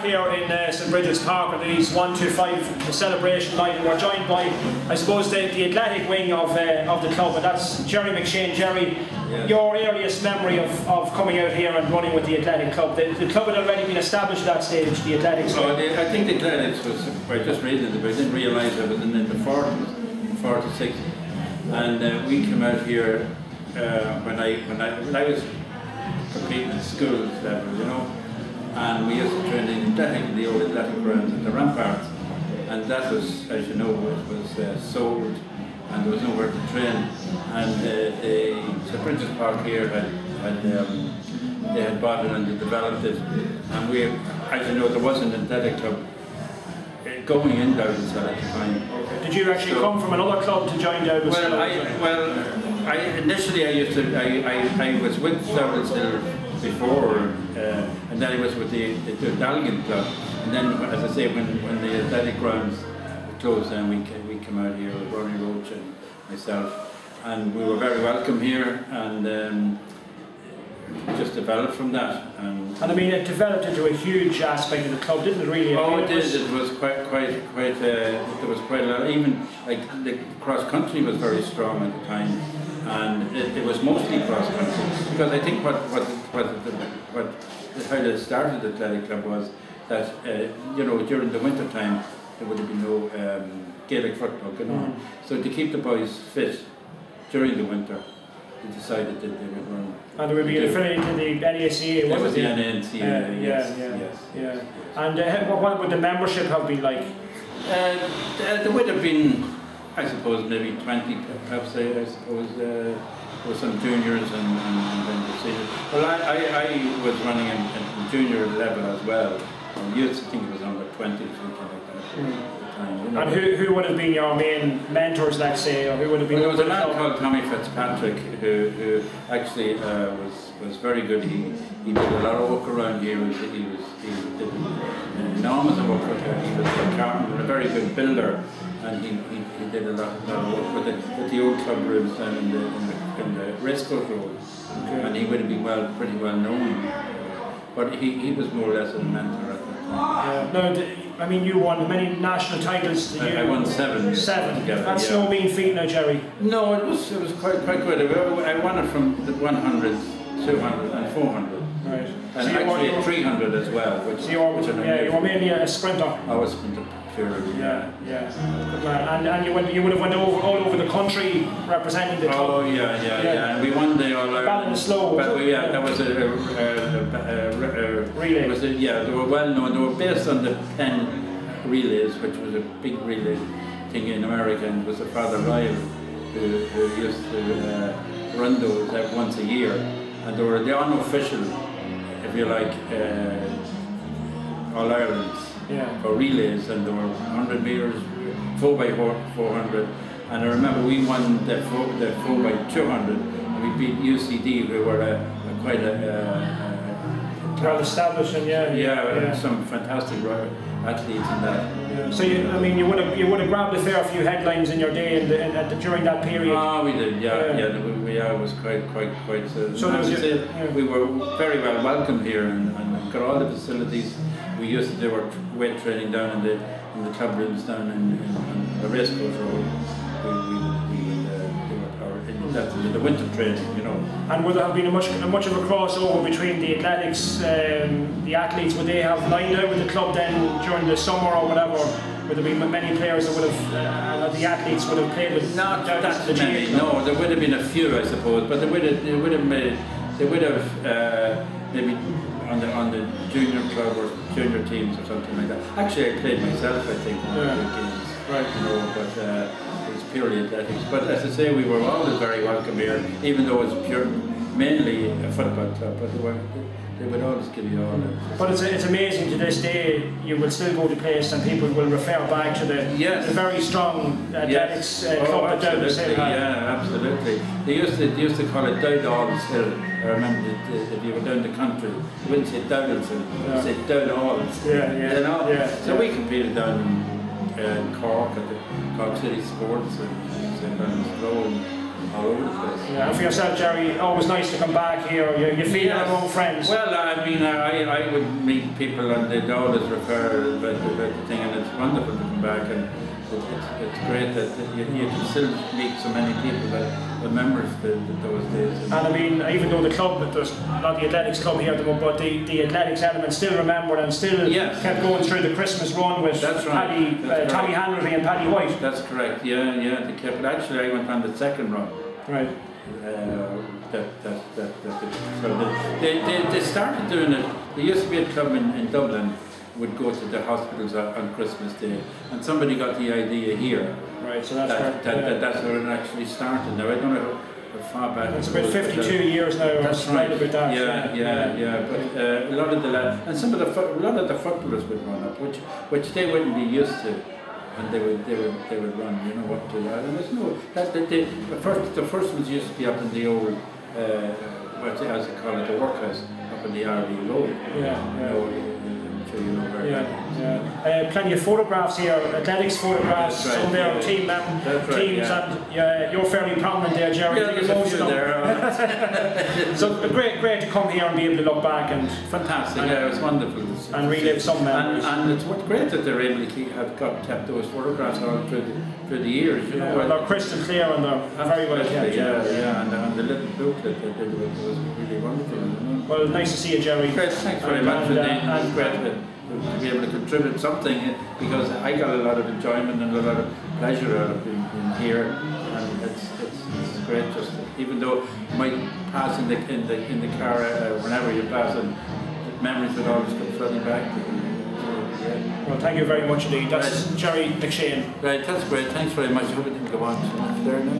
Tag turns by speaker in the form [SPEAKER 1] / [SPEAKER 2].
[SPEAKER 1] back here in St Bridget's Park on these 125 celebration night, and we're joined by, I suppose, the athletic wing of the club, and that's Gerry Mc Shane. Gerry, yes. Your earliest memory of coming out here and running with the athletic club. The club had already been established at that stage, the athletics.
[SPEAKER 2] Oh, I think the athletics was, I just read it, but I didn't realise I was in the 40s, 46, and we came out here when I was competing at school level, you know, and we used to train in the old athletic grounds at the ramparts, and that was, as you know, it was sold, and there was nowhere to train, and the Princess Park here they had bought it and they developed it, and we, as you know, there wasn't an athletic club going in Dowdensville at the time.
[SPEAKER 1] Okay. Did you actually come from another club to join Dowdensville?
[SPEAKER 2] Initially I was with Dowdensville before, and then I was with the Dalgan club, and then, as I say, when the athletic grounds closed down, we came out here with Ronnie Roach and myself, and we were very welcome here, and just developed from that. And
[SPEAKER 1] I mean, it developed into a huge aspect of the club, didn't it? Really?
[SPEAKER 2] Oh, it did. It was quite. There was quite a lot. Even like the cross country was very strong at the time, and it was mostly cross country. Because I think how they started the athletic club was that you know, during the winter time there would have been no Gaelic football going on. So to keep the boys fit during the winter, they decided that they would run.
[SPEAKER 1] And there would be affiliated to the NACA,
[SPEAKER 2] wasn't it? Was the NACA,
[SPEAKER 1] yes. And what would the membership have been like?
[SPEAKER 2] There would have been, I suppose, maybe 20, perhaps, I suppose, with some juniors and then the seniors. Well, I was running in junior level as well. I used to think it was under 20 or something like that. You know,
[SPEAKER 1] and who would have been your main mentors, let's say, or who would have been?
[SPEAKER 2] Well, there was a man called Tommy Fitzpatrick who actually was very good. He did a lot of work around here. He did an enormous work around here. He was a carpenter, a very good builder, and he did a lot of work with the old club rooms down in the Racecourse Road. Okay. And he would have been pretty well known. But he was more or less a mentor at that time.
[SPEAKER 1] No, I mean, you won many national titles.
[SPEAKER 2] I won 7.
[SPEAKER 1] 7.
[SPEAKER 2] Together,
[SPEAKER 1] That's
[SPEAKER 2] yeah.
[SPEAKER 1] no mean feat now, Gerry.
[SPEAKER 2] No, it was quite good. I won it from the 100, 200 and 400. Right. And so actually 300 as well. Which
[SPEAKER 1] you were mainly a sprinter.
[SPEAKER 2] I was a sprinter.
[SPEAKER 1] Yeah. Good man. And you would have went all over the country representing the club.
[SPEAKER 2] Oh yeah. And we won the All Ireland.
[SPEAKER 1] Ballinsloe.
[SPEAKER 2] That was a
[SPEAKER 1] relay.
[SPEAKER 2] They were well known. They were based on the Penn relays, which was a big relay thing in America, and it was a Father Ryle who used to run those once a year, and they were the unofficial, if you like, All Ireland. For relays, and there were 100 metres, 4x400, and I remember we won the 4x200, and we beat UCD, who were quite
[SPEAKER 1] well established, and
[SPEAKER 2] some fantastic athletes in that.
[SPEAKER 1] Yeah. So you would have grabbed a fair few headlines in your day during that period.
[SPEAKER 2] Oh, we did, it was quite. So we were very well welcome here, and got all the facilities. We used to do our weight training down in the club rooms down in the Racecourse Road. That's the winter training, you know. And
[SPEAKER 1] would there have been much of a crossover between the athletics, the athletes? Would they have lined out with the club then during the summer or whatever? Would there be many players that would have, the athletes would have played with?
[SPEAKER 2] Not that many. No, there would have been a few, I suppose, but they would have maybe on the junior club or junior teams or something like that. Actually, I played myself, I think, in games. Right. You know, but it was purely athletics. But as I say, we were always very welcome here, even though it was mainly a football club. But they would always give you all that.
[SPEAKER 1] But it's amazing to this day. You will still go to place, and people will refer back to the very strong athletics club that Dowdensville had.
[SPEAKER 2] Yeah, absolutely. They used to call it Dowdall's Hill. I remember if you were down the country, you wouldn't say Dowdensville, you'd say Dowdall's. You know? So we competed down in Cork at the Cork City Sports and St Ballinsloe. all over the place.
[SPEAKER 1] Yeah, and for yourself, Gerry, always nice to come back here. You feel
[SPEAKER 2] Yes.
[SPEAKER 1] among friends.
[SPEAKER 2] Well, I mean, I would meet people and they'd always refer about the thing, and it's wonderful to come back, and it's great that you can still meet so many people that remembers those days.
[SPEAKER 1] And I mean, even though the club, there's not the athletics club here at the moment, but the athletics element still remembered and still kept going through the Christmas run with Tommy Hanratty and Paddy White.
[SPEAKER 2] That's correct, yeah, they kept it. Actually, I went on the second run.
[SPEAKER 1] Right.
[SPEAKER 2] They started doing it. There used to be a club in Dublin would go to the hospitals on Christmas Day, and somebody got the idea here.
[SPEAKER 1] Right, so that's
[SPEAKER 2] where it actually started. Now I don't know how far back.
[SPEAKER 1] It's about 52 years now.
[SPEAKER 2] That's right.
[SPEAKER 1] About that.
[SPEAKER 2] Yeah. But a lot of the lads, and a lot of the footballers would run up, which they wouldn't be used to, and they would run. You know what to do. And there's no the first ones used to be up in the old as they call it, the workhouse up in the RD Road.
[SPEAKER 1] Plenty of photographs here, athletics photographs,
[SPEAKER 2] right,
[SPEAKER 1] some there, teams, and you're fairly prominent there, Gerry.
[SPEAKER 2] Yeah, there's a few there.
[SPEAKER 1] So great to come here and be able to look back and
[SPEAKER 2] fantastic. Yeah, it was wonderful.
[SPEAKER 1] And relive some memories.
[SPEAKER 2] And it's great that they're able to kept those photographs all through the years. You know,
[SPEAKER 1] they're crystal clear and they're very well kept.
[SPEAKER 2] And the little booklet that they did was really wonderful. You know?
[SPEAKER 1] Well, nice to see you, Gerry.
[SPEAKER 2] Great, thanks very much. It's great to be able to contribute something, because I got a lot of enjoyment and a lot of pleasure out of being here, and it's great. Just even though you might pass in the car whenever you pass, and memories would always come flooding back to you.
[SPEAKER 1] Well, thank you very much indeed. That's Gerry Mc Shane.
[SPEAKER 2] Right, that's great. Thanks very much. I hope it didn't go on too much there now.